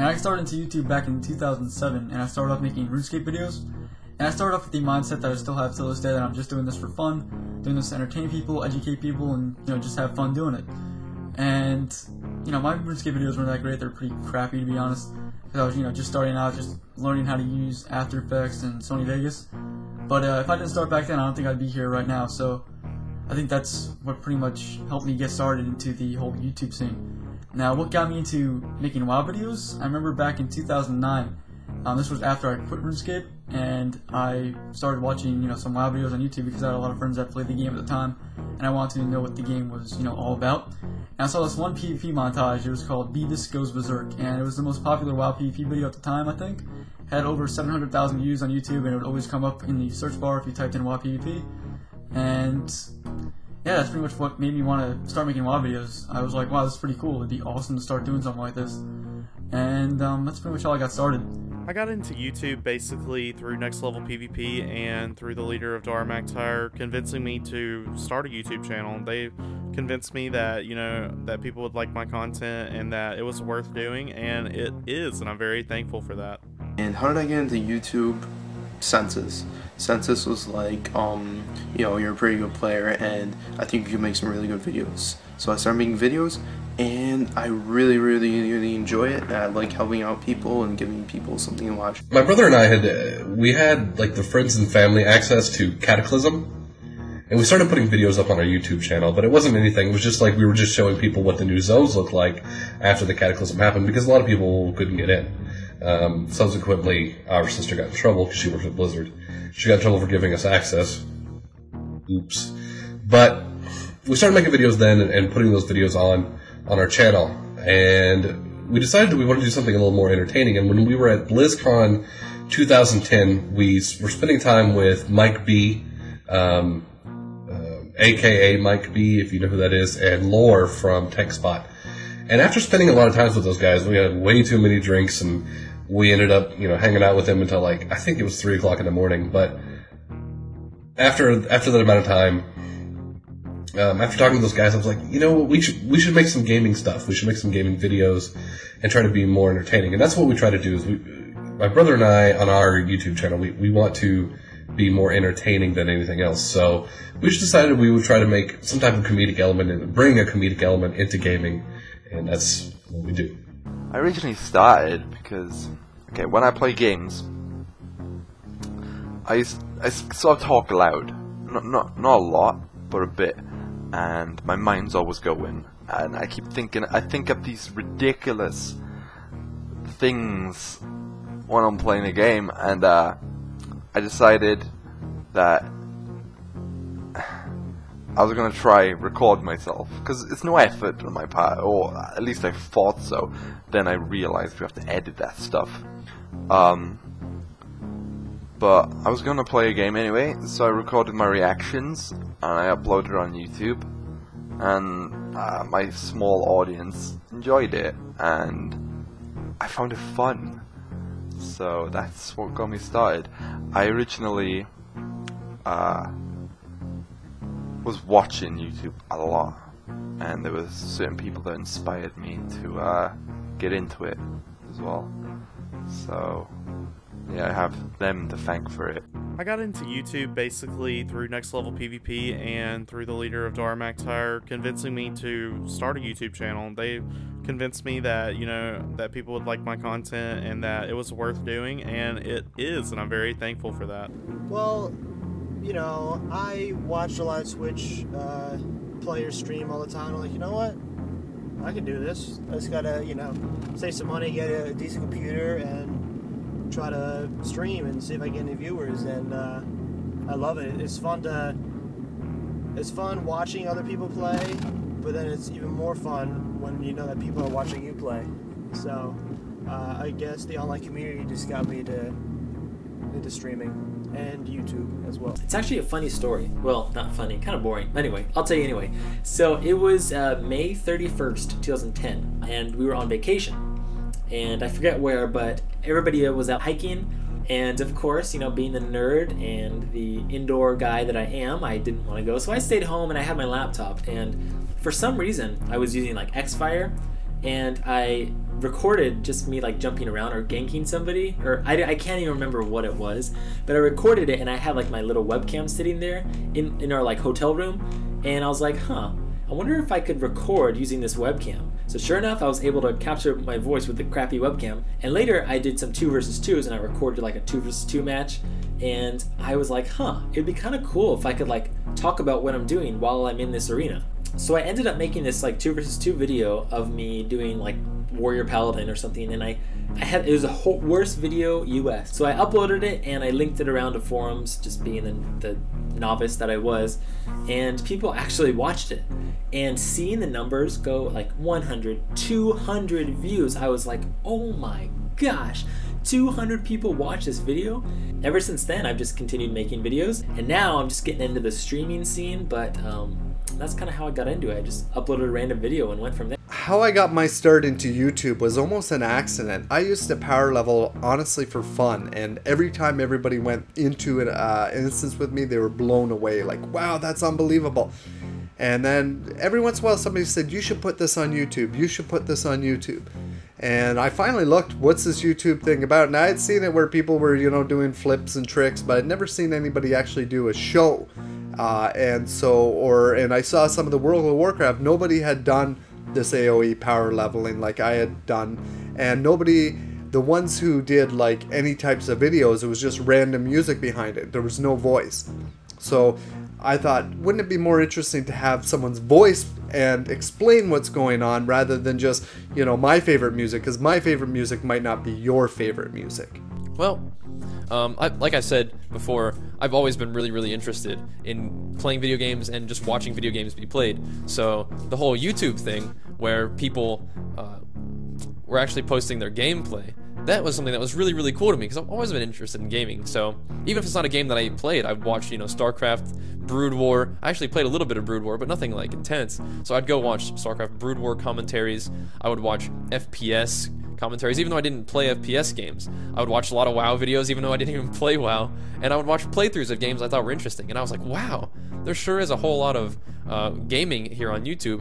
And I started into YouTube back in 2007, and I started off making RuneScape videos. And I started off with the mindset that I still have to this day, that I'm just doing this for fun, doing this to entertain people, educate people, and just have fun doing it. And my RuneScape videos weren't that great; they're pretty crappy, to be honest. Because I was just starting out, just learning how to use After Effects and Sony Vegas. But if I didn't start back then, I don't think I'd be here right now. So I think that's what pretty much helped me get started into the whole YouTube scene. Now, what got me into making WoW videos? I remember back in 2009. This was after I quit RuneScape, and I started watching some WoW videos on YouTube because I had a lot of friends that played the game at the time, and I wanted to know what the game was all about. And I saw this one PvP montage. It was called Beavis Goes Berserk, and it was the most popular WoW PvP video at the time, I think. It had over 700,000 views on YouTube, and it would always come up in the search bar if you typed in WoW PvP. And yeah, that's pretty much what made me want to start making WoW videos. I was like, wow, this is pretty cool. It'd be awesome to start doing something like this. And that's pretty much how I got started. I got into YouTube basically through Next Level PvP and through the leader of DaraMactire convincing me to start a YouTube channel. They convinced me that, that people would like my content and that it was worth doing, and it is, and I'm very thankful for that. And how did I get into YouTube? Census. Census was like, you're a pretty good player and I think you can make some really good videos. So I started making videos, and I really enjoy it. I like helping out people and giving people something to watch. My brother and I had like the friends and family access to Cataclysm, and we started putting videos up on our YouTube channel, but it wasn't anything. It was just like we were just showing people what the new zones looked like after the Cataclysm happened, because a lot of people couldn't get in. Subsequently, our sister got in trouble because she worked at Blizzard. She got in trouble for giving us access. Oops. But we started making videos then and putting those videos on our channel, and we decided that we wanted to do something a little more entertaining. And when we were at BlizzCon 2010, we were spending time with Mike B, aka Mike B, if you know who that is, and Lore from TechSpot. And after spending a lot of time with those guys, we had way too many drinks, and we ended up, hanging out with them until I think it was 3 o'clock in the morning. But after that amount of time, after talking to those guys, I was like, we should make some gaming stuff. We should make some gaming videos and try to be more entertaining. And that's what we try to do. Is my brother and I, on our YouTube channel, we want to be more entertaining than anything else. So we just decided we would try to make some type of comedic element and bring a comedic element into gaming, and that's what we do. I originally started because, when I play games, I sort of talk loud. Not a lot, but a bit. And my mind's always going, and I keep thinking, I think of these ridiculous things when I'm playing a game, and I decided that I was gonna try record myself, because it's no effort on my part, or at least I thought so. Then I realized we have to edit that stuff. But I was gonna play a game anyway, so I recorded my reactions and I uploaded it on YouTube, and my small audience enjoyed it, and I found it fun. So that's what got me started. I originally was watching YouTube a lot, and there were certain people that inspired me to get into it as well. So yeah, I have them to thank for it. I got into YouTube basically through Next Level PvP and through the leader of DaraMactire convincing me to start a YouTube channel. They convinced me that, that people would like my content and that it was worth doing, and it is, and I'm very thankful for that. Well, I watched a lot of Twitch players stream all the time. I'm like, you know what? I can do this. I just gotta, save some money, get a decent computer, and try to stream and see if I get any viewers. And I love it. It's fun watching other people play, but then it's even more fun when you know that people are watching you play. So I guess the online community just got me into streaming and YouTube as well. It's actually a funny story. Well, not funny, kind of boring. Anyway, I'll tell you anyway. So it was May 31st, 2010, and we were on vacation. And I forget where, but everybody was out hiking. And of course, being the nerd and the indoor guy that I am, I didn't want to go. So I stayed home and I had my laptop. And for some reason, I was using like Xfire, and I recorded just me like jumping around or ganking somebody, or I can't even remember what it was, but I recorded it and I had like my little webcam sitting there in our like hotel room, and I was like, huh, I wonder if I could record using this webcam. So sure enough, I was able to capture my voice with the crappy webcam, and later I did some 2 versus 2s and I recorded like a 2 versus 2 match, and I was like, huh, it'd be kind of cool if I could like talk about what I'm doing while I'm in this arena. So I ended up making this like 2 versus 2 video of me doing like Warrior Paladin or something, and it was a worst video US. So I uploaded it and I linked it around to forums, just being the novice that I was, and people actually watched it. And seeing the numbers go like 100, 200 views, I was like, oh my gosh, 200 people watched this video. Ever since then, I've just continued making videos, and now I'm just getting into the streaming scene, but that's kind of how I got into it. I just uploaded a random video and went from there. How I got my start into YouTube was almost an accident. I used to power level honestly for fun, and every time everybody went into an instance with me, they were blown away, like, wow, that's unbelievable. And then every once in a while somebody said, you should put this on YouTube, you should put this on YouTube. And I finally looked, what's this YouTube thing about? And I had seen it where people were, you know, doing flips and tricks, but I'd never seen anybody actually do a show. And I saw some of the World of Warcraft, nobody had done this AoE power leveling like I had done, and the ones who did like any types of videos, it was just random music behind it, there was no voice. So I thought, wouldn't it be more interesting to have someone's voice and explain what's going on rather than just, you know, my favorite music, because my favorite music might not be your favorite music. Well, like I said before, I've always been really interested in playing video games and just watching video games be played. So the whole YouTube thing, where people were actually posting their gameplay, that was something that was really cool to me, because I've always been interested in gaming. So even if it's not a game that I played, I've watched, you know, StarCraft, Brood War. I actually played a little bit of Brood War, but nothing like intense. So I'd go watch StarCraft Brood War commentaries. I would watch FPS commentaries, even though I didn't play FPS games. I would watch a lot of WoW videos, even though I didn't even play WoW. And I would watch playthroughs of games I thought were interesting. And I was like, wow, there sure is a whole lot of gaming here on YouTube.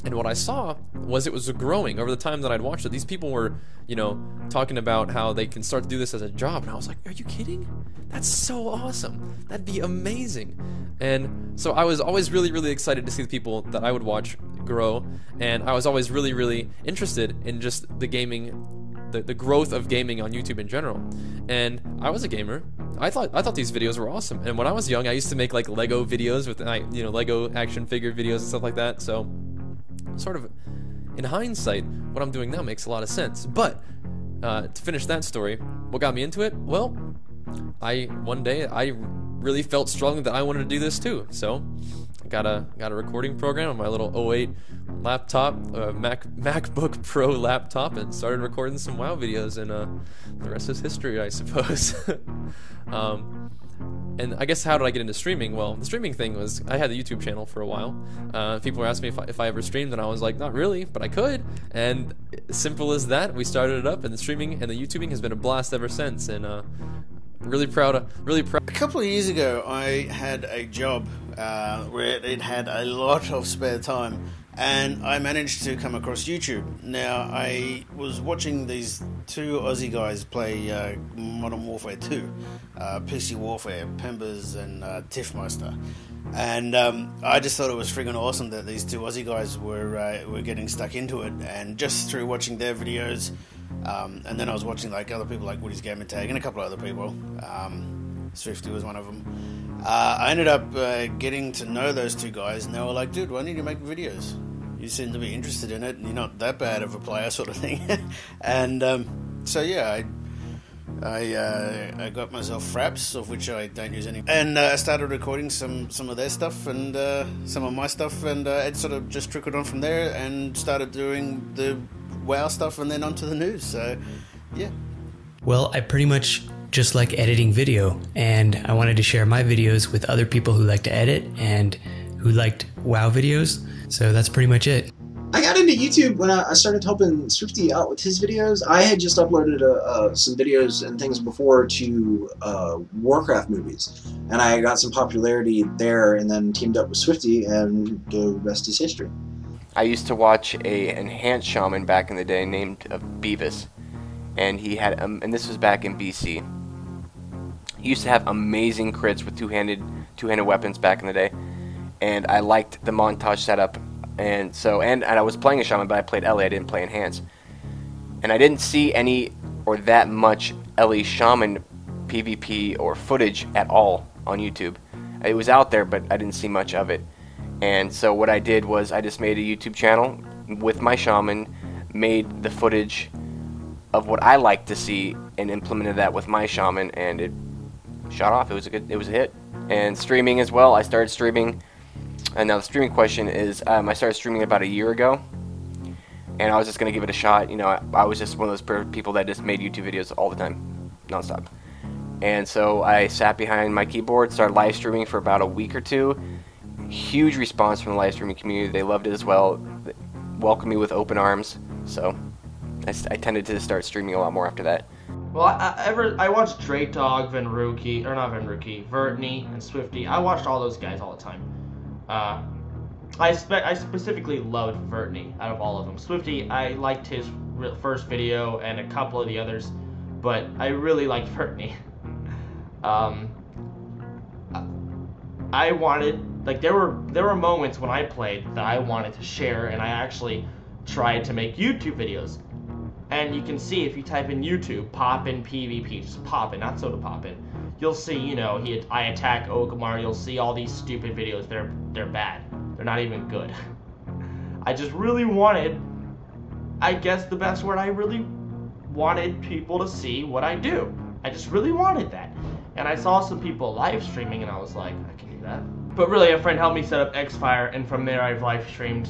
And what I saw was it was growing over the time that I'd watched it. These people were, you know, talking about how they can start to do this as a job. And I was like, are you kidding? That's so awesome. That'd be amazing. And so I was always really excited to see the people that I would watch grow. And I was always really interested in just the gaming, the growth of gaming on YouTube in general. And I was a gamer. I thought these videos were awesome. And when I was young, I used to make like Lego videos with, you know, Lego action figure videos and stuff like that. So sort of in hindsight, what I'm doing now makes a lot of sense. But to finish that story, what got me into it? Well, one day I really felt strongly that I wanted to do this too. So I got a recording program on my little 08 laptop, MacBook Pro laptop, and started recording some WoW videos, and the rest is history, I suppose. And I guess, how did I get into streaming? Well, the streaming thing was, I had the YouTube channel for a while. People were asking me if I ever streamed, and I was like, not really, but I could. And simple as that, we started it up, and the streaming and the YouTubing has been a blast ever since. And really proud. A couple of years ago, I had a job where it had a lot of spare time, and I managed to come across YouTube. Now, I was watching these two Aussie guys play Modern Warfare 2, PC Warfare, Pembers and Tiffmeister. And I just thought it was friggin' awesome that these two Aussie guys were getting stuck into it. And just through watching their videos, and then I was watching like other people like Woody's Gamer Tag and a couple of other people, Swifty was one of them. I ended up getting to know those two guys, and they were like, dude, why don't you make videos? You seem to be interested in it, and you're not that bad of a player, sort of thing. And so yeah, I got myself fraps, of which I don't use any, and I started recording some of their stuff and some of my stuff, and it sort of just trickled on from there, and started doing the WoW stuff, and then onto the news. So yeah. Well, I pretty much just like editing video, and I wanted to share my videos with other people who like to edit and who liked WoW videos. So that's pretty much it. I got into YouTube when I started helping Swifty out with his videos. I had just uploaded some videos and things before to Warcraft movies, and I got some popularity there, and then teamed up with Swifty, and the rest is history. I used to watch a enhanced shaman back in the day named Beavis, and he had and this was back in BC. He used to have amazing crits with two-handed weapons back in the day, and I liked the montage setup. And so and I was playing a shaman, but I played Ellie. I didn't play enhanced, and I didn't see any or that much Ellie shaman PvP or footage at all on YouTube. It was out there, but I didn't see much of it. And so what I did was I just made a YouTube channel with my shaman, made the footage of what I like to see, and implemented that with my shaman, and it shot off. It was a hit. And streaming as well. I started streaming, and now the streaming question is, I started streaming about a year ago, and I was just gonna give it a shot. You know, I was just one of those people that just made YouTube videos all the time, nonstop. And so I sat behind my keyboard, started live streaming for about a week or two. Huge response from the live streaming community. They loved it as well. They welcomed me with open arms. So I tended to start streaming a lot more after that. Well, I watched Drake Dog, Venruki, or not Venruki, Vertney, and Swifty. I watched all those guys all the time. I specifically loved Vertney out of all of them. Swifty, I liked his first video and a couple of the others, but I really liked Vertney. I wanted, like, there were moments when I played that I wanted to share, and I actually tried to make YouTube videos. And you can see if you type in YouTube, Poppin' PvP, just Poppin', not Soda Poppin', you'll see, you know, I attack Okamar, you'll see all these stupid videos. They're bad. They're not even good. I just really wanted, I guess the best word, I really wanted people to see what I do. I just really wanted that. And I saw some people live streaming, and I was like, I can do that. But really, a friend helped me set up Xfire, and from there I've live streamed.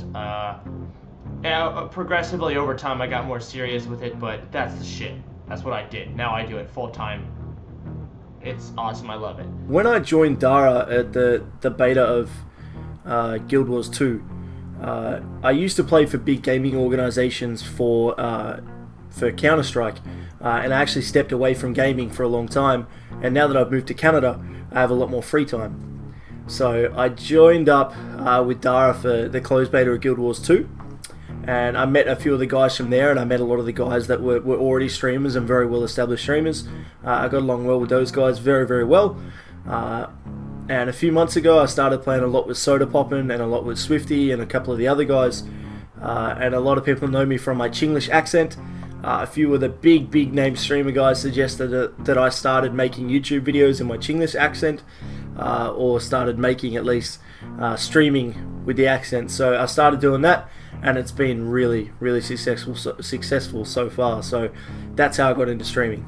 Progressively over time, I got more serious with it, but that's the shit. That's what I did. Now I do it full time. It's awesome. I love it. When I joined Dara at the beta of Guild Wars 2, I used to play for big gaming organizations for Counter-Strike, and I actually stepped away from gaming for a long time. And now that I've moved to Canada, I have a lot more free time. So I joined up with Dara for the closed beta of Guild Wars 2. And I met a few of the guys from there, and I met a lot of the guys that were already streamers and very well established streamers. I got along well with those guys, very, very well. And a few months ago, I started playing a lot with Soda Poppin' and a lot with Swifty and a couple of the other guys. And a lot of people know me from my Chinglish accent. A few of the big name streamer guys suggested that I started making YouTube videos in my Chinglish accent, or started making at least streaming with the accent. So I started doing that, and it's been really successful so far. So that's how I got into streaming.